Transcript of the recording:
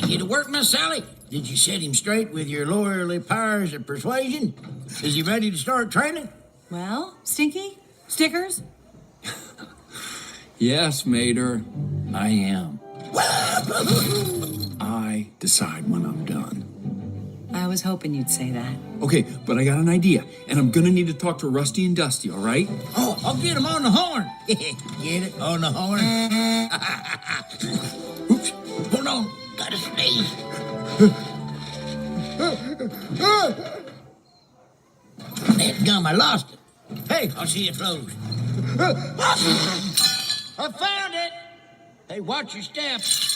Get to work, Miss Sally? Did you set him straight with your lawyerly powers of persuasion? Is he ready to start training? Well, Stinky? Stickers? Yes, Mater, I am. I decide when I'm done. I was hoping you'd say that. Okay, but I got an idea, and I'm gonna need to talk to Rusty and Dusty, all right? Oh, I'll get him on the horn. Get it? On the horn? Oops. Hold on. Gotta sneeze. That gum, I lost it. Hey, I'll see it flows. I found it. Hey, watch your steps.